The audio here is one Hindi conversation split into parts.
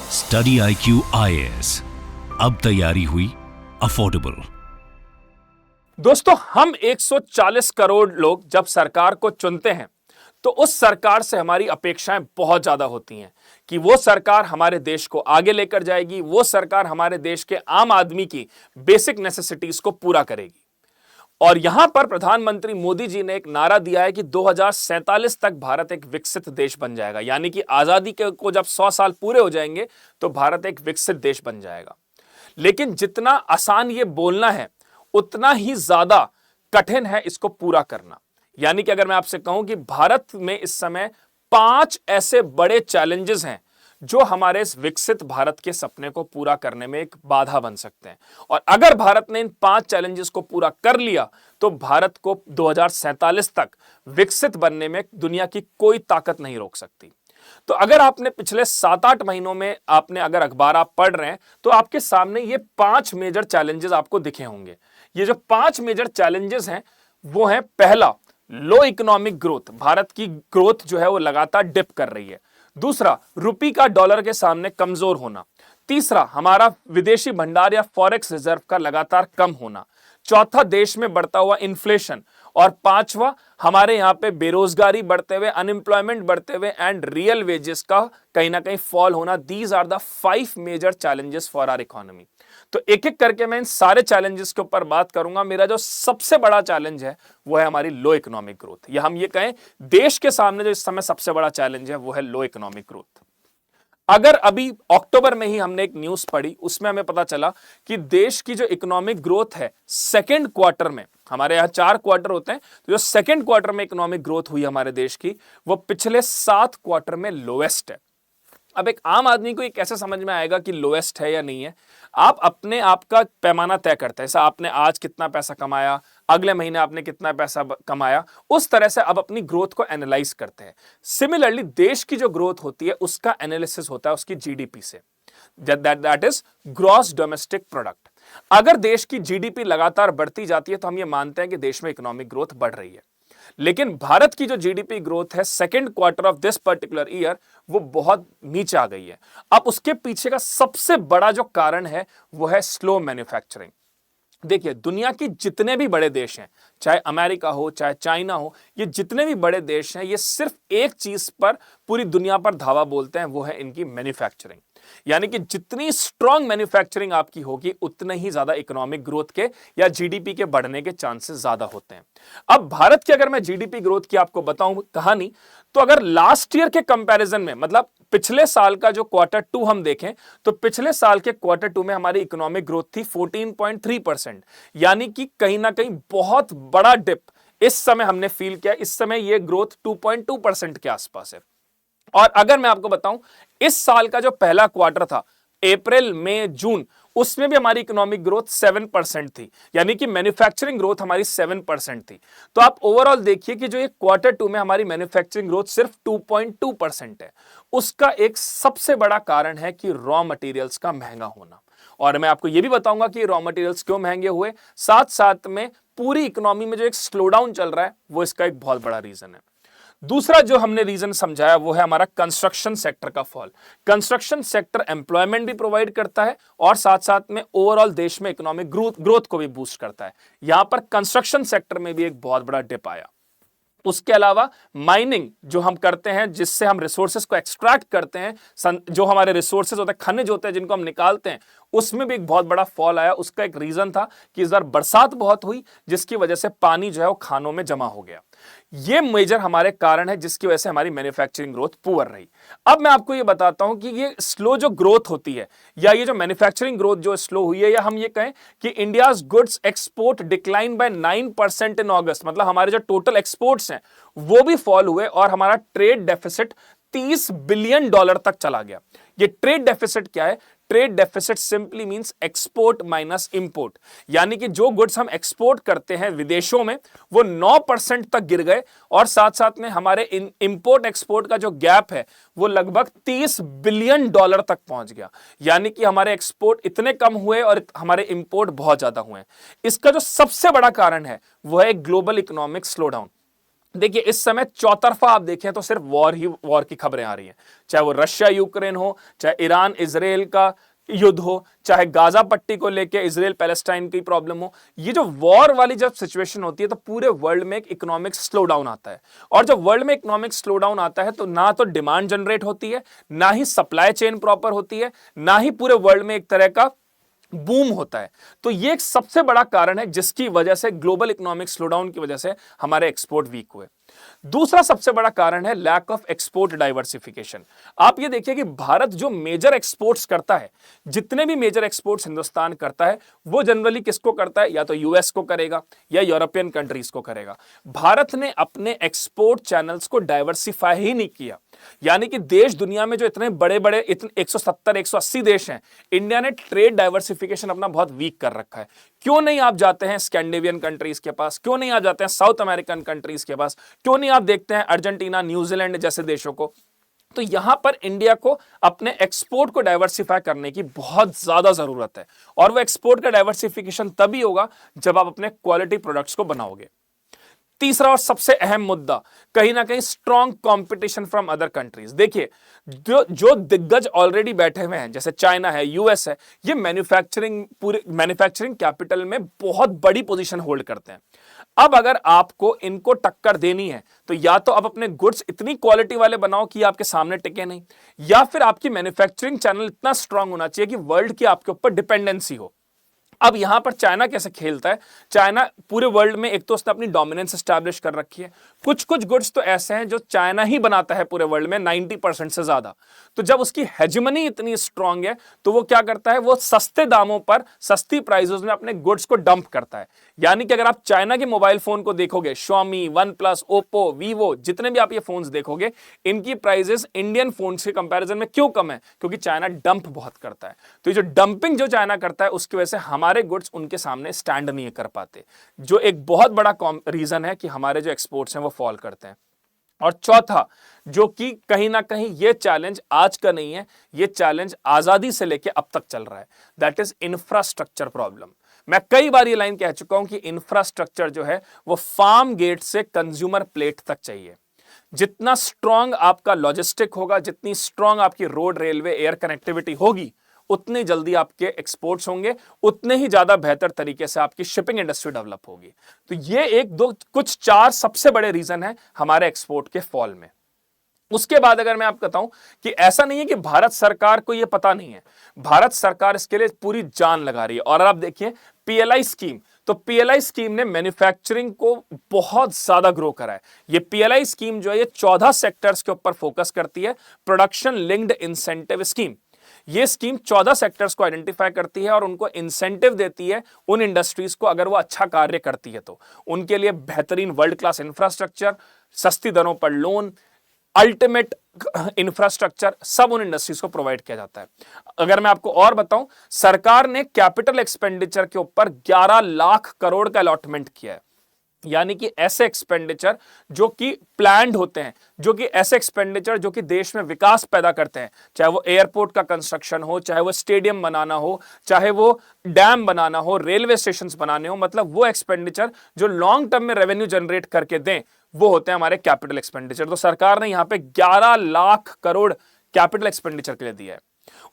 स्टडी IQ IAS, अब तैयारी हुई अफोर्डेबल। दोस्तों, हम 140 करोड़ लोग जब सरकार को चुनते हैं तो उस सरकार से हमारी अपेक्षाएं बहुत ज्यादा होती हैं कि वो सरकार हमारे देश को आगे लेकर जाएगी, वो सरकार हमारे देश के आम आदमी की बेसिक नेसेसिटीज को पूरा करेगी। और यहां पर प्रधानमंत्री मोदी जी ने एक नारा दिया है कि 2047 तक भारत एक विकसित देश बन जाएगा, यानी कि आजादी को जब 100 साल पूरे हो जाएंगे तो भारत एक विकसित देश बन जाएगा। लेकिन जितना आसान ये बोलना है उतना ही ज्यादा कठिन है इसको पूरा करना। यानी कि अगर मैं आपसे कहूं कि भारत में इस समय 5 ऐसे बड़े चैलेंजेस हैं जो हमारे इस विकसित भारत के सपने को पूरा करने में एक बाधा बन सकते हैं, और अगर भारत ने इन 5 चैलेंजेस को पूरा कर लिया तो भारत को 2047 तक विकसित बनने में दुनिया की कोई ताकत नहीं रोक सकती। तो अगर आपने पिछले 7-8 महीनों में आपने अगर अखबार आप पढ़ रहे हैं तो आपके सामने ये 5 मेजर चैलेंजेस आपको दिखे होंगे। ये जो 5 मेजर चैलेंजेस हैं वो है, पहला, लो इकोनॉमिक ग्रोथ, भारत की ग्रोथ जो है वो लगातार डिप कर रही है। दूसरा, रुपये का डॉलर के सामने कमजोर होना। तीसरा, हमारा विदेशी भंडार या फॉरेक्स रिजर्व का लगातार कम होना। चौथा, देश में बढ़ता हुआ इन्फ्लेशन। और पांचवा, हमारे यहां पे बेरोजगारी बढ़ते हुए, अनएम्प्लॉयमेंट बढ़ते हुए एंड रियल वेजेस का कहीं ना कहीं फॉल होना। These are the 5 major challenges for our economy. तो एक एक करके मैं इन सारे चैलेंजेस के ऊपर बात करूंगा। मेरा जो सबसे बड़ा चैलेंज है वो है हमारी लो इकोनॉमिक ग्रोथ, या हम ये कहें देश के सामने जो इस समय सबसे बड़ा चैलेंज है वो है लो इकोनॉमिक ग्रोथ। अगर अभी अक्टूबर में ही हमने एक न्यूज पढ़ी, उसमें हमें पता चला कि देश की जो इकोनॉमिक ग्रोथ है सेकेंड क्वार्टर में, हमारे यहां 4 क्वार्टर होते हैं, तो जो सेकेंड क्वार्टर में इकोनॉमिक ग्रोथ हुई हमारे देश की वो पिछले 7 क्वार्टर में लोएस्ट है। अब एक आम आदमी को ये कैसे समझ में आएगा कि लोएस्ट है या नहीं है? आप अपने आप का पैमाना तय करते हैं, ऐसा आपने आज कितना पैसा कमाया, अगले महीने आपने कितना पैसा कमाया, उस तरह से अब अपनी ग्रोथ को एनालाइज करते हैं। सिमिलरली देश की जो ग्रोथ होती है उसका एनालिसिस होता है उसकी जीडीपी से, that is gross domestic product. अगर देश की जीडीपी लगातार बढ़ती जाती है तो हम ये मानते हैं कि देश में इकोनॉमिक ग्रोथ बढ़ रही है। लेकिन भारत की जो जीडीपी ग्रोथ है second quarter of this particular year वो बहुत नीचे आ गई है। अब उसके पीछे का सबसे बड़ा जो कारण है वो है स्लो मैन्युफैक्चरिंग। देखिए, दुनिया के जितने भी बड़े देश हैं, चाहे अमेरिका हो चाहे चाइना हो, ये जितने भी बड़े देश हैं, ये सिर्फ एक चीज पर पूरी दुनिया पर धावा बोलते हैं, वो है इनकी मैन्युफैक्चरिंग। यानी कि जितनी स्ट्रांग मैन्युफैक्चरिंग आपकी होगी उतने ही ज्यादा इकोनॉमिक ग्रोथ के या जीडीपी के बढ़ने के चांसेस ज्यादा होते हैं। अब भारत की अगर मैं जीडीपी ग्रोथ की आपको बताऊं कहानी, तो अगर लास्ट ईयर के कंपैरिजन में, मतलब पिछले साल का जो क्वार्टर 2 हम देखें तो पिछले साल के क्वार्टर 2 में हमारी इकोनॉमिक ग्रोथ थी 14.3%, यानी कि कहीं ना कहीं बहुत बड़ा डिप इस समय हमने फील किया। इस समय यह ग्रोथ 2.2% के आसपास है। और अगर मैं आपको बताऊं इस साल का जो पहला क्वार्टर था, अप्रैल मई जून, उसमें भी हमारी इकोनॉमिक ग्रोथ 7% थी, यानी कि मैन्युफैक्चरिंग ग्रोथ हमारी 7% थी। तो आप ओवरऑल देखिए कि जो ये क्वार्टर 2 में हमारी मैन्युफैक्चरिंग ग्रोथ सिर्फ 2.2% है। उसका एक सबसे बड़ा कारण है कि रॉ मटेरियल्स का महंगा होना। और मैं आपको यह भी बताऊंगा कि रॉ मटेरियल्स क्यों महंगे हुए, साथ साथ में पूरी इकोनॉमी में जो एक स्लोडाउन चल रहा है वो इसका एक बहुत बड़ा रीजन है। दूसरा जो हमने रीजन समझाया वो है हमारा कंस्ट्रक्शन सेक्टर का फॉल। कंस्ट्रक्शन सेक्टर एम्प्लॉयमेंट भी प्रोवाइड करता है और साथ साथ में ओवरऑल देश में इकोनॉमिक ग्रोथ को भी बूस्ट करता है। यहां पर कंस्ट्रक्शन सेक्टर में भी एक बहुत बड़ा डिप आया। उसके अलावा माइनिंग जो हम करते हैं, जिससे हम रिसोर्सेज को एक्सट्रैक्ट करते हैं, जो हमारे रिसोर्सेज होते हैं, खनिज होते हैं जिनको हम निकालते हैं, उसमें भी एक बहुत बड़ा फॉल आया। उसका एक रीजन था कि इस बार बरसात बहुत हुई जिसकी वजह से पानी जो है वो खानों में जमा हो गया। ये मेजर हमारे कारण है जिसकी वजह से हमारी मैन्युफैक्चरिंग ग्रोथ पुअर रही। अब मैं आपको ये बताता हूं कि ये स्लो जो ग्रोथ होती है या ये जो मैन्युफैक्चरिंग ग्रोथ जो स्लो हुई है, या हम ये कहें कि India's goods export decline by 9% इन अगस्त, मतलब हमारे जो टोटल एक्सपोर्ट्स हैं वो भी फॉल हुए और हमारा ट्रेड डेफिसिट $30 बिलियन तक चला गया। ये ट्रेड डेफिसिट क्या है? Trade deficit simply means export minus import, यानी कि जो गुड्स हम एक्सपोर्ट करते हैं विदेशों में वो 9% तक गिर गए, और साथ साथ में हमारे इंपोर्ट एक्सपोर्ट का जो गैप है वो लगभग $30 बिलियन तक पहुंच गया। यानी कि हमारे एक्सपोर्ट इतने कम हुए और हमारे इंपोर्ट बहुत ज्यादा हुए। इसका जो सबसे बड़ा कारण है वो है ग्लोबल इकोनॉमिक स्लोडाउन। देखिए इस समय चौतरफा आप देखें तो सिर्फ वॉर की खबरें आ रही हैं, चाहे वो रशिया यूक्रेन हो, चाहे ईरान इजराइल का युद्ध हो, चाहे गाजा पट्टी को लेके इजराइल पैलेस्टाइन की प्रॉब्लम हो। ये जो वॉर वाली जब सिचुएशन होती है तो पूरे वर्ल्ड में एक इकोनॉमिक स्लो डाउन आता है, और जब वर्ल्ड में इकोनॉमिक स्लो डाउन आता है तो ना तो डिमांड जनरेट होती है, ना ही सप्लाई चेन प्रॉपर होती है, ना ही पूरे वर्ल्ड में एक तरह का बूम होता है। तो ये एक सबसे बड़ा कारण है जिसकी वजह से ग्लोबल इकोनॉमिक स्लोडाउन की वजह से हमारे एक्सपोर्ट वीक हुए। दूसरा सबसे बड़ा कारण है लैक ऑफ एक्सपोर्ट डाइवर्सिफिकेशन। आप ये देखिए कि भारत जो मेजर एक्सपोर्ट्स करता है, जितने भी मेजर एक्सपोर्ट्स हिंदुस्तान करता है वो जनरली किसको करता है, या तो यूएस को करेगा या यूरोपियन कंट्रीज को करेगा। भारत ने अपने एक्सपोर्ट चैनल्स को डाइवर्सिफाई ही नहीं किया, यानी कि देश दुनिया में जो इतने बड़े बड़े 170 180 देश हैं, इंडिया ने ट्रेड डाइवर्सिफिकेशन अपना बहुत वीक कर रखा है। क्यों नहीं आप जाते हैं स्कैंडिनेवियन कंट्रीज के पास, क्यों नहीं आप जाते हैं साउथ अमेरिकन कंट्रीज के पास, क्यों नहीं आप देखते हैं अर्जेंटीना न्यूजीलैंड जैसे देशों को। तो यहां पर इंडिया को अपने एक्सपोर्ट को डाइवर्सिफाई करने की बहुत ज्यादा जरूरत है, और वो एक्सपोर्ट का डाइवर्सिफिकेशन तभी होगा जब आप अपने क्वालिटी प्रोडक्ट्स को बनाओगे। तीसरा और सबसे अहम मुद्दा कहीं ना कहीं strong competition from other countries. देखिए जो दिग्गज ऑलरेडी बैठे हुए हैं, जैसे चाइना है, यूएस है, ये पूरे मैन्युफैक्चरिंग कैपिटल में बहुत बड़ी पोजीशन होल्ड करते हैं। अब अगर आपको इनको टक्कर देनी है तो या तो आप अपने गुड्स इतनी क्वालिटी वाले बनाओ कि आपके सामने टिके नहीं, या फिर आपकी मैन्युफैक्चरिंग चैनल इतना स्ट्रांग होना चाहिए कि वर्ल्ड की आपके ऊपर डिपेंडेंसी हो। अब यहां पर चाइना कैसे खेलता है, चाइना पूरे वर्ल्ड में एक तो उसने अपनी डोमिनेंस एस्टैब्लिश कर रखी है। कुछ कुछ गुड्स तो ऐसे हैं जो चाइना ही बनाता है पूरे वर्ल्ड में 90% से ज्यादा। तो जब उसकी हेजेमनी इतनी स्ट्रांग है तो वो क्या करता है, वो सस्ते दामों पर सस्ती प्राइसेस में अपने गुड्स को डंप करता है। यानी कि अगर आप चाइना के मोबाइल फोन को देखोगे, Xiaomi, OnePlus, Oppo, Vivo, जितने भी आप ये फोन्स देखोगे, इनकी प्राइसेस इंडियन फोन्स के कंपैरिजन में क्यों कम है, क्योंकि चाइना डंप बहुत करता है। तो ये जो डंपिंग जो चाइना करता है उसकी वजह से हमारे गुड्स उनके सामने स्टैंड नहीं कर पाते, जो एक बहुत बड़ा रीजन है कि हमारे जो एक्सपोर्ट्स हैं वो फॉल करते हैं। और चौथा, जो कि कहीं ना कहीं ये चैलेंज आज का नहीं है, ये चैलेंज आजादी से लेके अब तक चल रहा है, दैट इज इंफ्रास्ट्रक्चर प्रॉब्लम। मैं कई बार ये लाइन कह चुका हूं कि इंफ्रास्ट्रक्चर जो है वो फार्म गेट से कंज्यूमर प्लेट तक चाहिए। जितना स्ट्रांग आपका लॉजिस्टिक होगा, जितनी स्ट्रांग आपकी रोड, रेलवे, एयर कनेक्टिविटी होगी, उतनी जल्दी आपके एक्सपोर्ट्स होंगे, उतने ही ज्यादा बेहतर तरीके से आपकी शिपिंग इंडस्ट्री डेवलप होगी। तो ये एक दो कुछ चार सबसे बड़े रीजन है हमारे एक्सपोर्ट के फॉल में। उसके बाद अगर मैं आपको बताऊं कि ऐसा नहीं है कि भारत सरकार को यह पता नहीं है, भारत सरकार इसके लिए पूरी जान लगा रही है। और आप देखिए पीएलआई स्कीम, तो पीएलआई स्कीम ने मैन्युफैक्चरिंग को बहुत ज्यादा ग्रो करा है। ये पीएलआई स्कीम जो है ये 14 सेक्टर्स के ऊपर फोकस करती है, प्रोडक्शन लिंक्ड इंसेंटिव स्कीम। ये स्कीम 14 सेक्टर्स को आइडेंटिफाई करती है और उनको इंसेंटिव देती है उन इंडस्ट्रीज को, अगर वो अच्छा कार्य करती है तो उनके लिए बेहतरीन वर्ल्ड क्लास इंफ्रास्ट्रक्चर, सस्ती दरों पर लोन, अल्टीमेट इंफ्रास्ट्रक्चर, सब उन इंडस्ट्रीज को प्रोवाइड किया जाता है। अगर मैं आपको और बताऊं, सरकार ने कैपिटल एक्सपेंडिचर के ऊपर 11 लाख करोड़ का अलॉटमेंट किया है। यानी कि ऐसे एक्सपेंडिचर जो कि प्लान्ड होते हैं, जो कि ऐसे एक्सपेंडिचर जो कि देश में विकास पैदा करते हैं, चाहे वो एयरपोर्ट का कंस्ट्रक्शन हो, चाहे वो स्टेडियम बनाना हो, चाहे वो डैम बनाना हो, रेलवे स्टेशंस बनाने हो, मतलब वो एक्सपेंडिचर जो लॉन्ग टर्म में रेवेन्यू जनरेट करके दें, वो होते हैं हमारे कैपिटल एक्सपेंडिचर। तो सरकार ने यहां पे 11 लाख करोड़ कैपिटल एक्सपेंडिचर के लिए दिया है।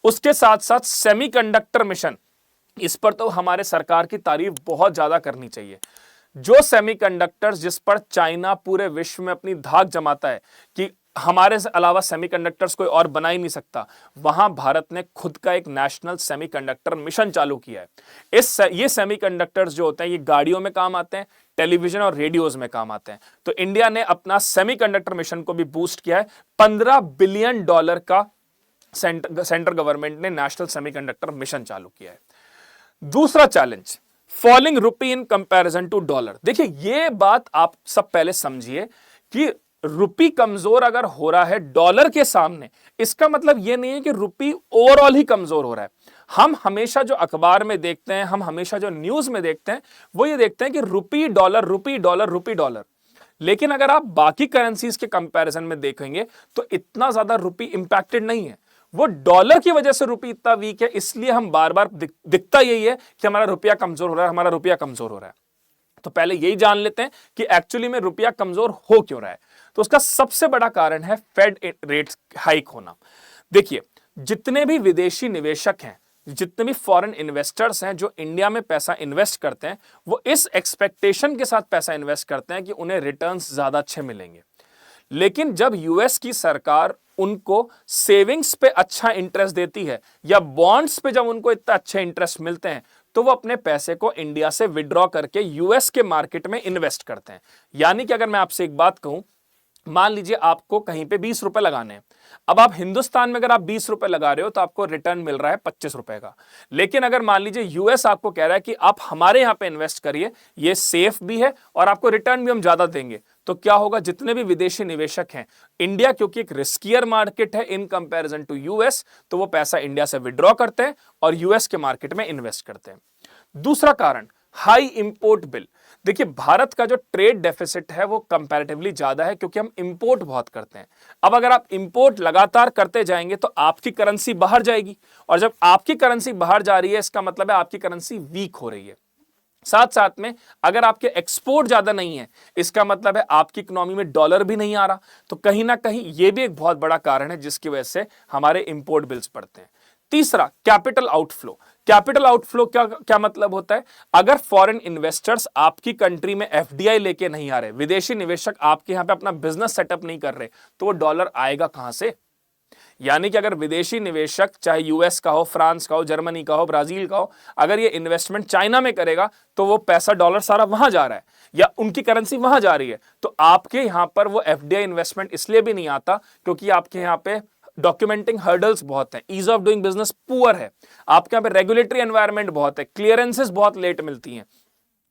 उसके साथ साथ सेमीकंडक्टर मिशन, इस पर तो हमारे सरकार की तारीफ बहुत ज्यादा करनी चाहिए। जो सेमीकंडक्टर्स जिस पर चाइना पूरे विश्व में अपनी धाक जमाता है कि हमारे से अलावा सेमीकंडक्टर्स कोई और बना ही नहीं सकता, वहां भारत ने खुद का एक नेशनल सेमीकंडक्टर मिशन चालू किया है। ये सेमीकंडक्टर्स जो होते हैं ये गाड़ियों में काम आते हैं, टेलीविजन और रेडियोज में काम आते हैं। तो इंडिया ने अपना सेमीकंडक्टर मिशन को भी बूस्ट किया है। $15 बिलियन का सेंट्रल गवर्नमेंट ने नेशनल सेमीकंडक्टर मिशन चालू किया है। दूसरा challenge, falling rupee in comparison to dollar. देखिए ये बात आप सब पहले समझिए कि रुपी कमजोर अगर हो रहा है डॉलर के सामने, इसका मतलब यह नहीं है कि रुपी ओवरऑल ही कमजोर हो रहा है। हम हमेशा जो अखबार में देखते हैं, हम हमेशा जो न्यूज में देखते हैं, वो ये देखते हैं कि rupee dollar, rupee dollar, rupee dollar. लेकिन अगर आप बाकी करेंसीज के कंपैरिजन में देखेंगे तो इतना ज्यादा रुपी इंपैक्टेड नहीं है। वो डॉलर की वजह से रुपया इतना वीक है, इसलिए हम बार बार दिखता यही है कि हमारा रुपया कमजोर हो रहा है, हमारा रुपया कमजोर हो रहा है। तो पहले यही जान लेते हैं कि एक्चुअली में रुपया कमजोर हो क्यों रहा है। तो उसका सबसे बड़ा कारण है फेड रेट्स हाइक होना। देखिए, जितने भी विदेशी निवेशक हैं, जितने भी फॉरेन इन्वेस्टर्स हैं जो इंडिया में पैसा इन्वेस्ट करते हैं, वो इस एक्सपेक्टेशन के साथ पैसा इन्वेस्ट करते हैं कि उन्हें रिटर्न्स ज्यादा अच्छे मिलेंगे। लेकिन जब यूएस की सरकार उनको सेविंग्स पे अच्छा इंटरेस्ट देती है या बॉन्ड्स पे जब उनको इतना अच्छे इंटरेस्ट मिलते हैं, तो वो अपने पैसे को इंडिया से विड्रॉ करके यूएस के मार्केट में इन्वेस्ट करते हैं। यानी कि अगर मैं आपसे एक बात कहूं, मान लीजिए आपको कहीं पे 20 रुपए लगाने हैं। अब आप हिंदुस्तान में अगर आप 20 रुपए लगा रहे हो तो आपको रिटर्न मिल रहा है 25 रुपए का। लेकिन अगर मान लीजिए यूएस आपको कह रहा है कि आप हमारे यहां पे इन्वेस्ट करिए, ये सेफ भी है और आपको रिटर्न भी हम ज्यादा देंगे, तो क्या होगा, जितने भी विदेशी निवेशक हैं, इंडिया क्योंकि एक रिस्कियर मार्केट है इन कंपैरिजन टू यूएस, तो वो पैसा इंडिया से विड्रॉ करते हैं और यूएस के मार्केट में इन्वेस्ट करते हैं। दूसरा कारण, हाई इंपोर्ट बिल। देखिए, भारत का जो ट्रेड डेफिसिट है वो कंपैरेटिवली ज्यादा है क्योंकि हम इंपोर्ट बहुत करते हैं। अब अगर आप इंपोर्ट लगातार करते जाएंगे तो आपकी करेंसी बाहर जाएगी, और जब आपकी करेंसी बाहर जा रही है इसका मतलब है आपकी करेंसी वीक हो रही है। साथ साथ में अगर आपके एक्सपोर्ट ज्यादा नहीं है, इसका मतलब है आपकी इकोनॉमी में डॉलर भी नहीं आ रहा। तो कहीं ना कहीं यह भी एक बहुत बड़ा कारण है जिसकी वजह से हमारे इंपोर्ट बिल्स बढ़ते हैं। तीसरा, कैपिटल आउटफ्लो। कैपिटल आउटफ्लो क्या मतलब होता है, अगर फॉरेन इन्वेस्टर्स आपकी कंट्री में एफडीआई लेके नहीं आ रहे, विदेशी निवेशक आपके यहां पे अपना बिजनेस सेटअप नहीं कर रहे, तो वो डॉलर आएगा कहां से। यानी कि अगर विदेशी निवेशक चाहे यूएस का हो, फ्रांस का हो, जर्मनी का हो, ब्राजील का हो, अगर ये इन्वेस्टमेंट चाइना में करेगा तो वो पैसा डॉलर सारा वहां जा रहा है या उनकी करेंसी वहां जा रही है, तो आपके यहां पर वो एफडीआई इन्वेस्टमेंट इसलिए भी नहीं आता क्योंकि आपके यहां पे डॉक्यूमेंटिंग हर्डल्स बहुत हैं, ease of doing business poor है, आपके यहां पे रेगुलेटरी एनवायरनमेंट बहुत है, क्लियरेंसेस बहुत लेट मिलती हैं।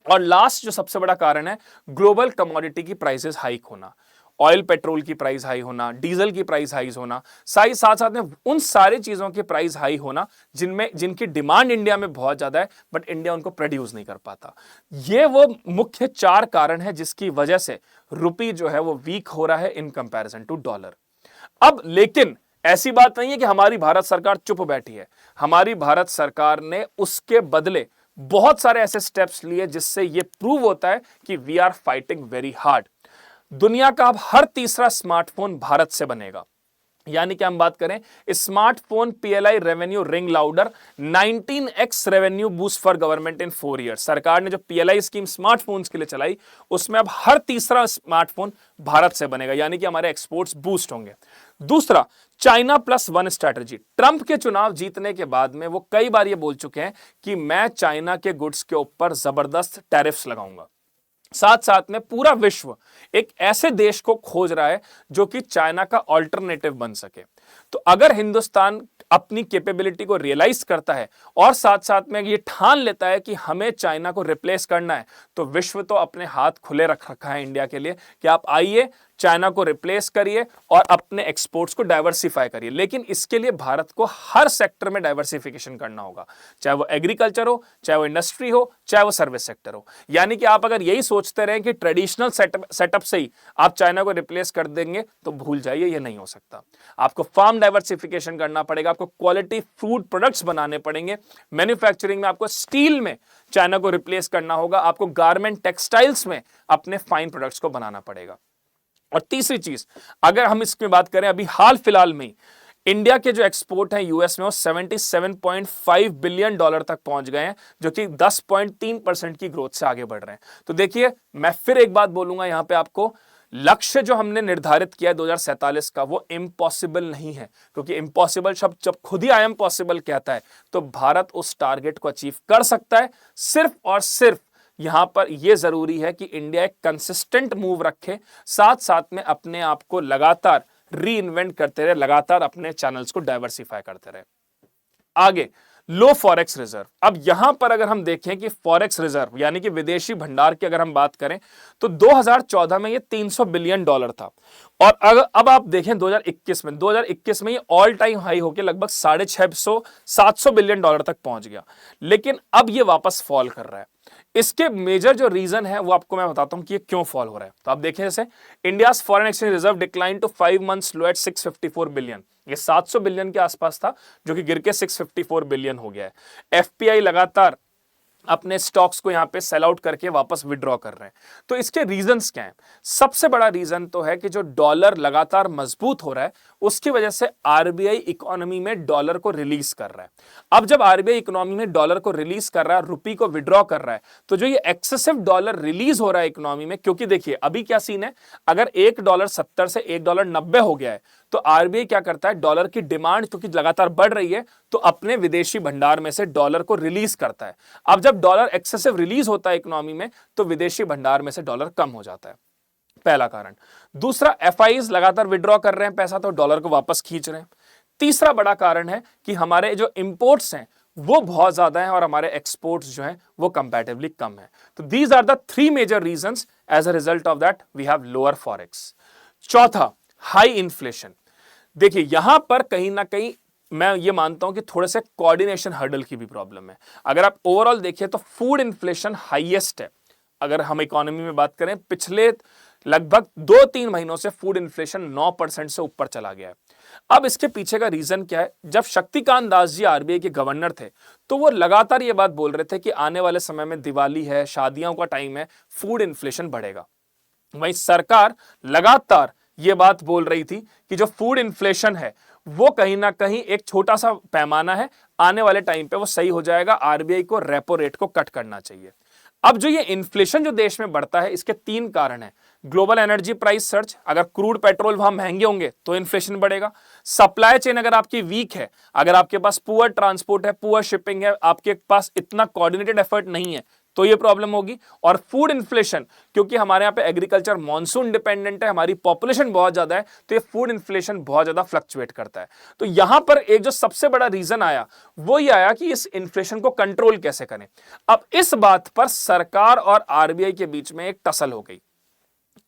और लास्ट जो सबसे बड़ा कारण है, ग्लोबल कमोडिटी की प्राइसेस हाइक होना। ऑयल पेट्रोल की प्राइस हाई होना, डीजल की प्राइस हाई होना, साथ साथ में उन सारी चीजों की प्राइस हाई होना जिनकी डिमांड इंडिया में बहुत ज्यादा है बट इंडिया उनको प्रोड्यूस नहीं कर पाता। ये वो मुख्य 4 कारण है जिसकी वजह से रुपी जो है वो वीक हो रहा है इन कंपैरिजन टू डॉलर। अब लेकिन ऐसी बात नहीं है कि हमारी भारत सरकार चुप बैठी है। हमारी भारत सरकार ने उसके बदले बहुत सारे ऐसे स्टेप्स लिए जिससे यह प्रूव होता है कि we are fighting very hard. दुनिया का अब हर तीसरा स्मार्टफोन भारत से बनेगा। यानी कि हम बात करें smartphone PLI revenue ring louder, 19x revenue boost for government in 4 years. सरकार ने जो पीएलआई स्कीम स्मार्टफोन्स के लिए चलाई उसमें अब हर तीसरा स्मार्टफोन भारत से बनेगा, यानी कि हमारे एक्सपोर्ट्स बूस्ट होंगे। दूसरा, China plus one strategy. Trump के चुनाव जीतने के बाद में वो कई बार ये बोल चुके हैं कि मैं चाइना के गुड्स के ऊपर जबरदस्त टैरिफ्स लगाऊंगा। साथ साथ में पूरा विश्व एक ऐसे देश को खोज रहा है जो कि चाइना का ऑल्टरनेटिव बन सके। तो अगर हिंदुस्तान अपनी कैपेबिलिटी को रियलाइज करता है और साथ साथ में ये ठान लेता है कि हमें चाइना को रिप्लेस करना है, तो विश्व तो अपने हाथ खुले रख रखा है इंडिया के लिए कि आप आइए, चाइना को रिप्लेस करिए और अपने एक्सपोर्ट्स को डाइवर्सिफाई करिए। लेकिन इसके लिए भारत को हर सेक्टर में डाइवर्सिफिकेशन करना होगा, चाहे वो एग्रीकल्चर हो, चाहे वो इंडस्ट्री हो, चाहे वो सर्विस सेक्टर हो। यानी कि आप अगर यही सोचते रहें कि ट्रेडिशनल सेटअप से ही आप चाइना को रिप्लेस कर देंगे तो भूल जाइए, ये नहीं हो सकता। आपको फार्म डाइवर्सिफिकेशन करना पड़ेगा, आपको क्वालिटी फूड प्रोडक्ट्स बनाने पड़ेंगे, मैन्युफैक्चरिंग में आपको स्टील में चाइना को रिप्लेस करना होगा, आपको गारमेंट टेक्सटाइल्स में अपने फाइन प्रोडक्ट्स को बनाना पड़ेगा। और तीसरी चीज, अगर हम इसमें बात करें, अभी हाल फिलहाल में इंडिया के जो एक्सपोर्ट हैं यूएस में वो 77.5 बिलियन डॉलर तक पहुंच गए हैं, जो कि 10.3% की ग्रोथ से आगे बढ़ रहे हैं। तो देखिए, मैं फिर एक बात बोलूंगा यहां पे आपको, लक्ष्य जो हमने निर्धारित किया है 2047 का वो इम्पॉसिबल नहीं है, क्योंकि इम्पॉसिबल शब्द जब खुद ही आई एम पॉसिबल कहता है तो भारत उस टारगेट को अचीव कर सकता है। सिर्फ और सिर्फ यहां पर यह जरूरी है कि इंडिया एक कंसिस्टेंट मूव रखे, साथ साथ में अपने आप को लगातार री इन्वेंट करते रहे, लगातार अपने चैनल्स को डाइवर्सिफाई करते रहे। आगे, लो फॉरेक्स रिजर्व। अब यहां पर अगर हम देखें कि फॉरेक्स रिजर्व यानी कि विदेशी भंडार की अगर हम बात करें तो 2014 में ये 300 बिलियन डॉलर था, और अब आप देखें 2021 में ये ऑल टाइम हाई होकर लगभग 650-700 बिलियन डॉलर तक पहुंच गया। लेकिन अब ये वापस फॉल कर रहा है। इसके मेजर जो रीजन है वो आपको मैं बताता हूं कि ये क्यों फॉल हो रहा है। तो आप देखें, जैसे India's foreign exchange reserve decline to 5 months low at 654 billion. ये 700 बिलियन के आसपास था जो कि गिर के 654 बिलियन हो गया है। एफपीआई लगातार अपने स्टॉक्स को यहां पे सेल आउट करके वापस विड्रॉ कर रहे हैं। तो इसके रीजंस क्या हैं? सबसे बड़ा रीजन तो है कि जो डॉलर लगातार मजबूत हो रहा है उसकी वजह से आरबीआई इकोनॉमी में डॉलर को रिलीज कर रहा है। अब जब आरबीआई इकोनॉमी में डॉलर को रिलीज कर रहा है, रुपये को विड्रॉ कर रहा है, तो जो ये एक्सेसिव डॉलर रिलीज हो रहा है इकोनॉमी में, क्योंकि देखिए अभी क्या सीन है, अगर $1.70 से $1.90 हो गया है तो आरबीआई क्या करता है, डॉलर की डिमांड क्योंकि लगातार बढ़ रही है तो अपने विदेशी भंडार में से डॉलर को रिलीज करता है। अब जब डॉलर एक्सेसिव रिलीज होता है इकोनॉमी में तो विदेशी भंडार में से डॉलर कम हो जाता है, पहला कारण। दूसरा, एफआईज लगातार विड्रॉ कर रहे हैं पैसा तो डॉलर को वापस खींच रहे हैं। तीसरा बड़ा कारण है कि हमारे जो इंपोर्ट्स हैं वो बहुत ज्यादा हैं और हमारे एक्सपोर्ट्स जो हैं वो कंपैरेटिवली कम है। तो these are the three major reasons, as a result of that we have lower forex. चौथा, हाई इन्फ्लेशन। देखिए यहां पर कहीं ना कहीं मैं ये मानता हूं कि थोड़े से कोऑर्डिनेशन हर्डल की भी प्रॉब्लम है। अगर आप ओवरऑल देखिए तो फूड इन्फ्लेशन हाईएस्ट है। अगर हम इकोनॉमी में बात करें, पिछले लगभग 2-3 महीनों से फूड इन्फ्लेशन 9% से ऊपर चला गया है। अब इसके पीछे का रीजन क्या है? जब शक्तिकांत दास जी आरबीआई के गवर्नर थे तो वो लगातार ये बात बोल रहे थे कि आने वाले समय में दिवाली है, शादियों का टाइम है, फूड इन्फ्लेशन बढ़ेगा। वहीं सरकार लगातार ये बात बोल रही थी कि जो फूड इन्फ्लेशन है वो कहीं ना कहीं एक छोटा सा पैमाना है, आने वाले टाइम पे वो सही हो जाएगा, आरबीआई को रेपो रेट को कट करना चाहिए। अब जो ये इन्फ्लेशन जो देश में बढ़ता है इसके 3 कारण हैं। ग्लोबल एनर्जी प्राइस सर्च, अगर क्रूड पेट्रोल वहां महंगे होंगे तो इन्फ्लेशन बढ़ेगा। सप्लाई चेन अगर आपकी वीक है, अगर आपके पास पुअर ट्रांसपोर्ट है, पुअर शिपिंग है, आपके पास इतना कोऑर्डिनेटेड एफर्ट नहीं है तो ये प्रॉब्लम होगी। और फूड इन्फ्लेशन, क्योंकि हमारे यहाँ पे एग्रीकल्चर मॉनसून डिपेंडेंट है, हमारी पॉपुलेशन बहुत ज्यादा है, तो ये फूड इन्फ्लेशन बहुत ज्यादा फ्लक्चुएट करता है। तो यहां पर एक जो सबसे बड़ा रीजन आया वो ये आया कि इस इन्फ्लेशन को कंट्रोल कैसे करें। अब इस बात पर सरकार और आरबीआई के बीच में एक टसल हो गई।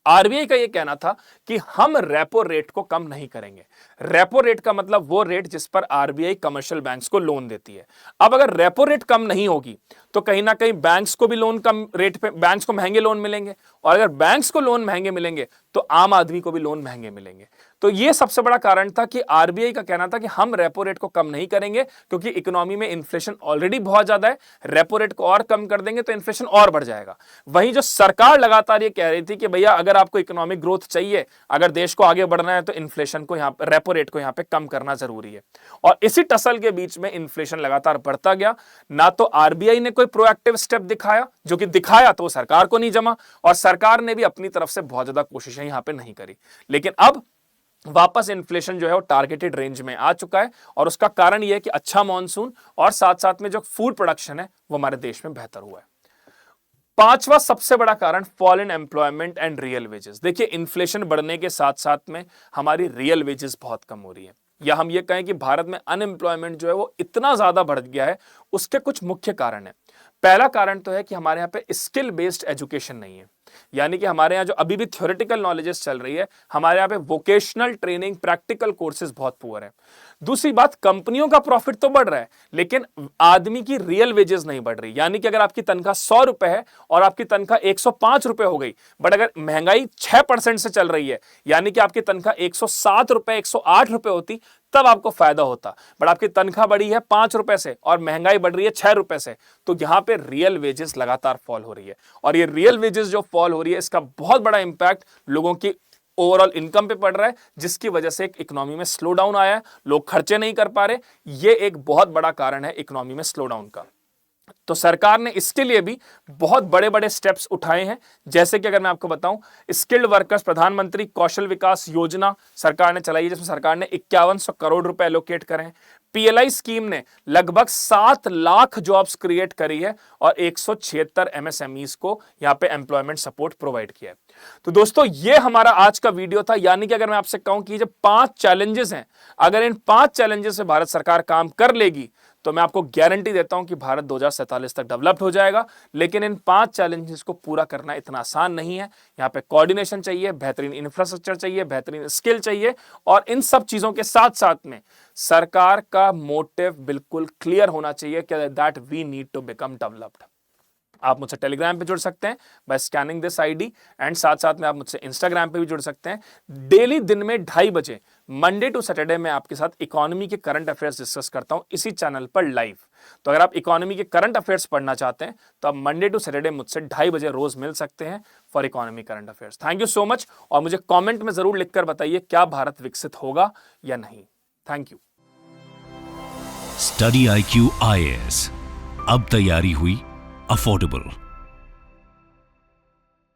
आरबीआई का यह कहना था कि हम रेपो रेट को कम नहीं करेंगे। रेपो रेट का मतलब वो रेट जिस पर आरबीआई कमर्शियल बैंक्स को लोन देती है। अब अगर रेपो रेट कम नहीं होगी तो कहीं ना कहीं बैंक्स को भी लोन कम रेट पे, बैंक्स को महंगे लोन मिलेंगे, और अगर बैंक्स को लोन महंगे मिलेंगे तो आम आदमी को भी लोन महंगे मिलेंगे। तो यह सबसे बड़ा कारण था कि आरबीआई का कहना था कि हम रेपो रेट को कम नहीं करेंगे क्योंकि इकोनॉमी में इन्फ्लेशन ऑलरेडी बहुत ज्यादा है, रेपो रेट को और कम कर देंगे तो इन्फ्लेशन और बढ़ जाएगा। वहीं जो सरकार लगातार ये कह रही थी कि भैया अगर आपको इकोनॉमिक ग्रोथ चाहिए, अगर देश को आगे बढ़ना है तो इन्फ्लेशन को यहां पर, रेपो रेट को यहां पे कम करना जरूरी है। और इसी टसल के बीच में इन्फ्लेशन लगातार बढ़ता गया। ना तो आरबीआई ने कोई प्रोएक्टिव स्टेप दिखाया, जो कि दिखाया तो सरकार को नहीं जमा, और सरकार ने भी अपनी तरफ से बहुत ज्यादा कोशिशें यहां पे नहीं करी। लेकिन अब वापस इन्फ्लेशन जो है वो टारगेटेड रेंज में आ चुका है, और उसका कारण यह है कि अच्छा मॉनसून और साथ साथ में जो फूड प्रोडक्शन है वो हमारे देश में बेहतर हुआ है। पांचवा सबसे बड़ा कारण, fall in employment and real wages. देखिए इन्फ्लेशन बढ़ने के साथ साथ में हमारी रियल वेजेस बहुत कम हो रही है, या हम ये कहें कि भारत में अनएम्प्लॉयमेंट जो है वो इतना ज्यादा बढ़ गया है। उसके कुछ मुख्य कारण है। पहला कारण तो है कि हमारे यहाँ पे स्किल बेस्ड एजुकेशन नहीं है, यानी कि हमारे यहाँ जो अभी भी थ्योरेटिकल नॉलेजेस चल रही है, हमारे यहाँ पे वोकेशनल ट्रेनिंग, प्रैक्टिकल कोर्सेज बहुत पुअर है। दूसरी बात, कंपनियों का प्रॉफिट तो बढ़ रहा है लेकिन आदमी की रियल वेजेस नहीं बढ़ रही। यानी कि अगर आपकी तनख्वाह 100 रुपए है और आपकी तनख्वाह 105 रुपए हो गई, बट अगर महंगाई 6% से चल रही है, यानी कि आपकी तनख्वाह 107 रुपए, 108 रुपए होती, तब आपको फायदा होता। बट आपकी तनख्वाह बढ़ी है 5 रुपए से और महंगाई बढ़ रही है 6 रुपए से, तो यहां पे रियल वेजेस लगातार फॉल हो रही है। और ये रियल वेजेस जो फॉल हो रही है इसका बहुत बड़ा इंपैक्ट लोगों की ओवरऑल इनकम पे पड़ रहा है, जिसकी वजह से एक इकोनॉमी में स्लो डाउन आया है, लोग खर्चे नहीं कर पा रहे। ये एक बहुत बड़ा कारण है इकोनॉमी में स्लो डाउन का। तो सरकार ने इसके लिए भी बहुत बड़े बड़े स्टेप्स उठाए हैं, जैसे कि अगर मैं आपको बताऊं, स्किल्ड वर्कर्स प्रधानमंत्री कौशल विकास योजना सरकार ने चलाई है, जिसमें सरकार ने 5100 करोड़ रुपए एलोकेट करे हैं। पीएलआई स्कीम ने लगभग 7 लाख जॉब्स क्रिएट करी है और 176 एमएसएमईज को यहां पे एम्प्लॉयमेंट सपोर्ट प्रोवाइड किया है। तो दोस्तों ये हमारा आज का वीडियो था। यानी कि अगर मैं आपसे कहूं कि जो 5 चैलेंजेस हैं, अगर इन 5 चैलेंजेस से भारत सरकार काम कर लेगी तो मैं आपको गारंटी देता हूं कि भारत 2047 तक डेवलप्ड हो जाएगा। लेकिन इन 5 चैलेंजेस को पूरा करना इतना आसान नहीं है। यहां पे कोऑर्डिनेशन चाहिए, बेहतरीन इंफ्रास्ट्रक्चर चाहिए, बेहतरीन स्किल चाहिए, और इन सब चीजों के साथ साथ में सरकार का मोटिव बिल्कुल क्लियर होना चाहिए कि that we need to become developed. आप मुझसे टेलीग्राम पे जुड़ सकते हैं by scanning this ID and साथ साथ में आप मुझसे इंस्टाग्राम पे भी जुड़ सकते हैं। डेली दिन में 2:30 बजे मंडे टू सैटरडे मैं आपके साथ इकोनॉमी के करंट अफेयर्स डिस्कस करता हूं इसी चैनल पर लाइव। तो अगर आप इकोनॉमी के करंट अफेयर्स पढ़ना चाहते हैं तो आप मंडे टू सैटरडे मुझसे 2:30 बजे रोज मिल सकते हैं for economy current affairs. Thank you so much और मुझे कॉमेंट में जरूर लिखकर बताइए क्या भारत विकसित होगा या नहीं। Thank you. Study IQ IAS, अब तैयारी हुई अफोर्डेबल।